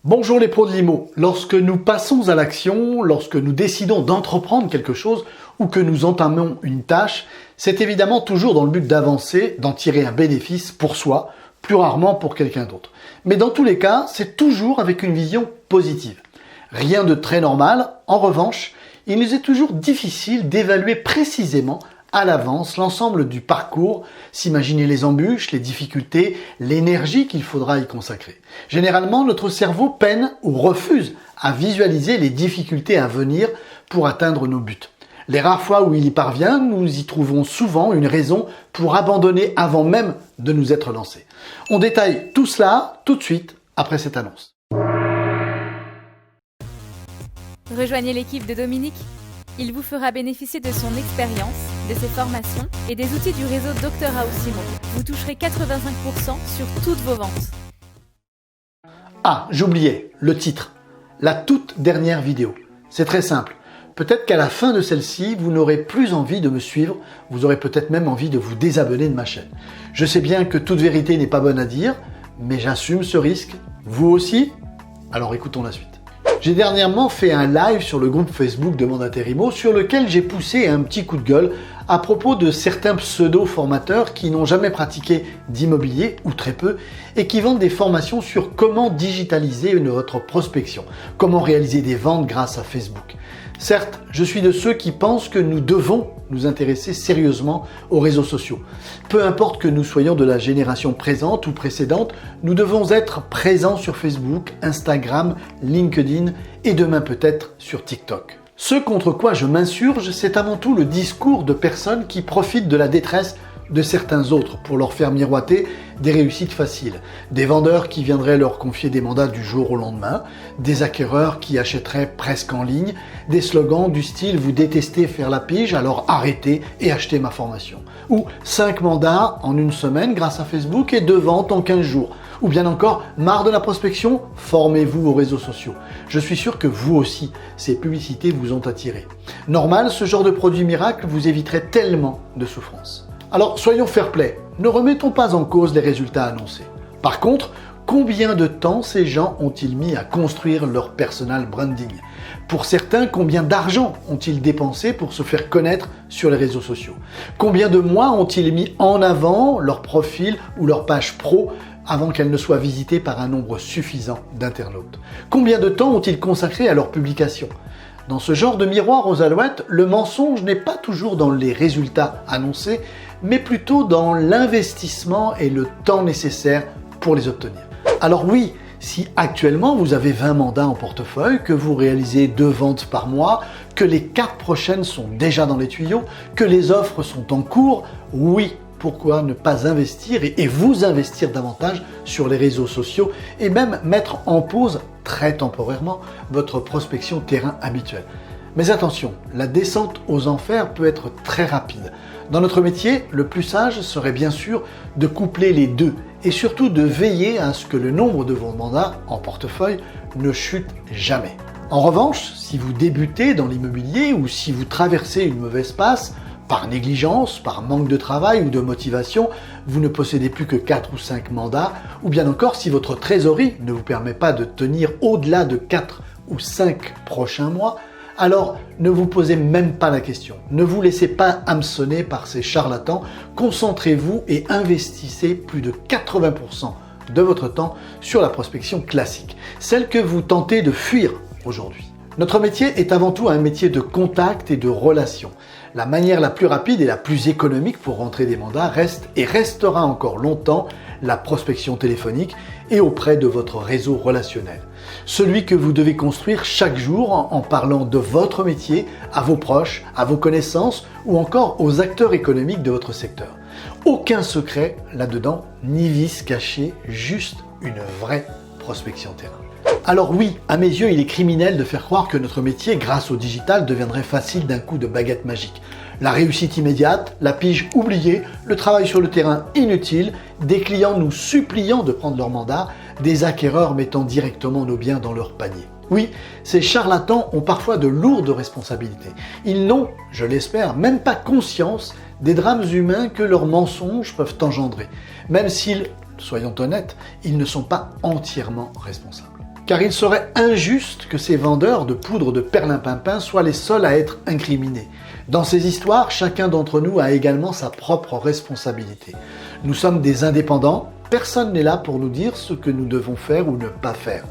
Bonjour les pros de l'IMO. Lorsque nous passons à l'action, lorsque nous décidons d'entreprendre quelque chose ou que nous entamons une tâche, c'est évidemment toujours dans le but d'avancer, d'en tirer un bénéfice pour soi, plus rarement pour quelqu'un d'autre. Mais dans tous les cas, c'est toujours avec une vision positive. Rien de très normal. En revanche, il nous est toujours difficile d'évaluer précisément à l'avance l'ensemble du parcours, s'imaginer les embûches, les difficultés, l'énergie qu'il faudra y consacrer. Généralement, notre cerveau peine ou refuse à visualiser les difficultés à venir pour atteindre nos buts. Les rares fois où il y parvient, nous y trouvons souvent une raison pour abandonner avant même de nous être lancés. On détaille tout cela tout de suite après cette annonce. Rejoignez l'équipe de Dominique. Il vous fera bénéficier de son expérience, de ses formations et des outils du réseau Dr House IMO. Vous toucherez 85% sur toutes vos ventes. Ah, j'oubliais, le titre. La toute dernière vidéo. C'est très simple. Peut-être qu'à la fin de celle-ci, vous n'aurez plus envie de me suivre, vous aurez peut-être même envie de vous désabonner de ma chaîne. Je sais bien que toute vérité n'est pas bonne à dire, mais j'assume ce risque. Vous aussi? Alors écoutons la suite. J'ai dernièrement fait un live sur le groupe Facebook de Mandataire IMO sur lequel j'ai poussé un petit coup de gueule à propos de certains pseudo-formateurs qui n'ont jamais pratiqué d'immobilier ou très peu et qui vendent des formations sur comment digitaliser votre prospection, comment réaliser des ventes grâce à Facebook. Certes, je suis de ceux qui pensent que nous devons nous intéresser sérieusement aux réseaux sociaux. Peu importe que nous soyons de la génération présente ou précédente, nous devons être présents sur Facebook, Instagram, LinkedIn et demain peut-être sur TikTok. Ce contre quoi je m'insurge, c'est avant tout le discours de personnes qui profitent de la détresse de certains autres pour leur faire miroiter des réussites faciles. Des vendeurs qui viendraient leur confier des mandats du jour au lendemain, des acquéreurs qui achèteraient presque en ligne, des slogans du style « Vous détestez faire la pige, alors arrêtez et achetez ma formation » ou « 5 mandats en une semaine grâce à Facebook et 2 ventes en 15 jours » ou bien encore « Marre de la prospection, formez-vous aux réseaux sociaux ». Je suis sûr que vous aussi, ces publicités vous ont attiré. Normal, ce genre de produit miracle vous éviterait tellement de souffrance. Alors soyons fair-play, ne remettons pas en cause les résultats annoncés. Par contre, combien de temps ces gens ont-ils mis à construire leur personal branding? Pour certains, combien d'argent ont-ils dépensé pour se faire connaître sur les réseaux sociaux? Combien de mois ont-ils mis en avant leur profil ou leur page pro avant qu'elle ne soit visitée par un nombre suffisant d'internautes? Combien de temps ont-ils consacré à leur publication? Dans ce genre de miroir aux alouettes, le mensonge n'est pas toujours dans les résultats annoncés, mais plutôt dans l'investissement et le temps nécessaire pour les obtenir. Alors oui, si actuellement vous avez 20 mandats en portefeuille, que vous réalisez 2 ventes par mois, que les 4 prochaines sont déjà dans les tuyaux, que les offres sont en cours, oui, pourquoi ne pas investir et vous investir davantage sur les réseaux sociaux et même mettre en pause très temporairement votre prospection terrain habituelle. Mais attention, la descente aux enfers peut être très rapide. Dans notre métier, le plus sage serait bien sûr de coupler les deux et surtout de veiller à ce que le nombre de vos mandats en portefeuille ne chute jamais. En revanche, si vous débutez dans l'immobilier ou si vous traversez une mauvaise passe, par négligence, par manque de travail ou de motivation, vous ne possédez plus que 4 ou 5 mandats, ou bien encore si votre trésorerie ne vous permet pas de tenir au-delà de 4 ou 5 prochains mois, alors ne vous posez même pas la question. Ne vous laissez pas hameçonner par ces charlatans, concentrez-vous et investissez plus de 80% de votre temps sur la prospection classique, celle que vous tentez de fuir aujourd'hui. Notre métier est avant tout un métier de contact et de relation. La manière la plus rapide et la plus économique pour rentrer des mandats reste et restera encore longtemps la prospection téléphonique et auprès de votre réseau relationnel. Celui que vous devez construire chaque jour en parlant de votre métier à vos proches, à vos connaissances ou encore aux acteurs économiques de votre secteur. Aucun secret là-dedans, ni vice caché, juste une vraie prospection terrain. Alors oui, à mes yeux, il est criminel de faire croire que notre métier, grâce au digital, deviendrait facile d'un coup de baguette magique. La réussite immédiate, la pige oubliée, le travail sur le terrain inutile, des clients nous suppliant de prendre leur mandat, des acquéreurs mettant directement nos biens dans leur panier. Oui, ces charlatans ont parfois de lourdes responsabilités. Ils n'ont, je l'espère, même pas conscience des drames humains que leurs mensonges peuvent engendrer, même s'ils, soyons honnêtes, ils ne sont pas entièrement responsables. car il serait injuste que ces vendeurs de poudre de perlimpinpin soient les seuls à être incriminés. Dans ces histoires, chacun d'entre nous a également sa propre responsabilité. Nous sommes des indépendants, personne n'est là pour nous dire ce que nous devons faire ou ne pas faire.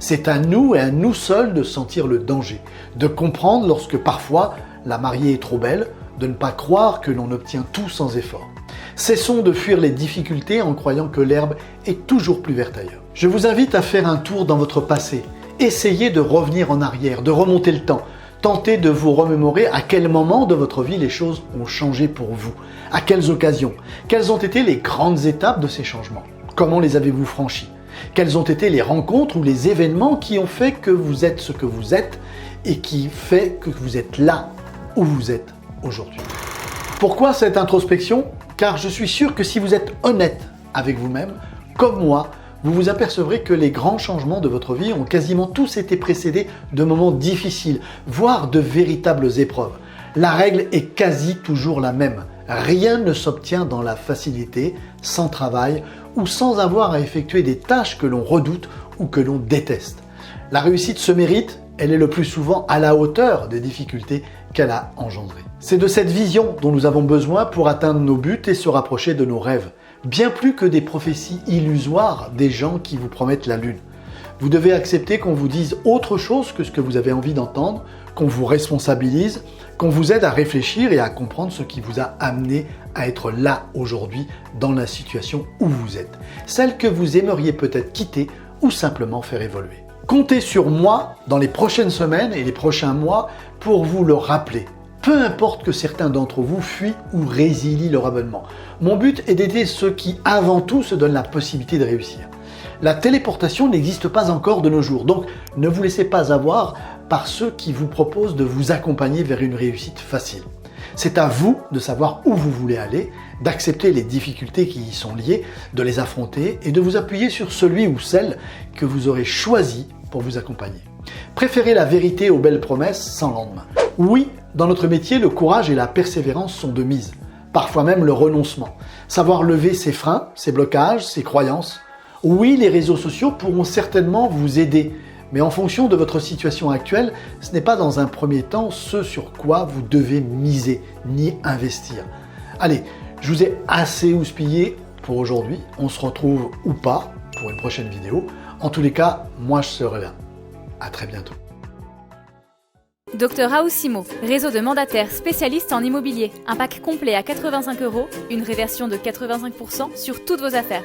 C'est à nous et à nous seuls de sentir le danger, de comprendre lorsque parfois la mariée est trop belle, de ne pas croire que l'on obtient tout sans effort. Cessons de fuir les difficultés en croyant que l'herbe est toujours plus verte ailleurs. Je vous invite à faire un tour dans votre passé. Essayez de revenir en arrière, de remonter le temps. Tentez de vous remémorer à quel moment de votre vie les choses ont changé pour vous. À quelles occasions? Quelles ont été les grandes étapes de ces changements? Comment les avez-vous franchis? Quelles ont été les rencontres ou les événements qui ont fait que vous êtes ce que vous êtes et qui fait que vous êtes là où vous êtes aujourd'hui? Pourquoi cette introspection? Car je suis sûr que si vous êtes honnête avec vous-même, comme moi, vous vous apercevrez que les grands changements de votre vie ont quasiment tous été précédés de moments difficiles, voire de véritables épreuves. La règle est quasi toujours la même. Rien ne s'obtient dans la facilité, sans travail ou sans avoir à effectuer des tâches que l'on redoute ou que l'on déteste. La réussite se mérite, elle est le plus souvent à la hauteur des difficultés qu'elle a engendrées. C'est de cette vision dont nous avons besoin pour atteindre nos buts et se rapprocher de nos rêves. Bien plus que des prophéties illusoires des gens qui vous promettent la lune. Vous devez accepter qu'on vous dise autre chose que ce que vous avez envie d'entendre, qu'on vous responsabilise, qu'on vous aide à réfléchir et à comprendre ce qui vous a amené à être là aujourd'hui dans la situation où vous êtes. Celle que vous aimeriez peut-être quitter ou simplement faire évoluer. Comptez sur moi dans les prochaines semaines et les prochains mois pour vous le rappeler. Peu importe que certains d'entre vous fuient ou résilient leur abonnement. Mon but est d'aider ceux qui, avant tout, se donnent la possibilité de réussir. La téléportation n'existe pas encore de nos jours, donc ne vous laissez pas avoir par ceux qui vous proposent de vous accompagner vers une réussite facile. C'est à vous de savoir où vous voulez aller, d'accepter les difficultés qui y sont liées, de les affronter et de vous appuyer sur celui ou celle que vous aurez choisi pour vous accompagner. Préférez la vérité aux belles promesses sans lendemain. Oui, dans notre métier, le courage et la persévérance sont de mise. Parfois même le renoncement. Savoir lever ses freins, ses blocages, ses croyances. Oui, les réseaux sociaux pourront certainement vous aider. Mais en fonction de votre situation actuelle, ce n'est pas dans un premier temps ce sur quoi vous devez miser ni investir. Allez, je vous ai assez houspillé pour aujourd'hui. On se retrouve ou pas pour une prochaine vidéo. En tous les cas, moi je serai là. À très bientôt. Dr House Immo, réseau de mandataires spécialistes en immobilier. Un pack complet à 85 €, une réversion de 85% sur toutes vos affaires.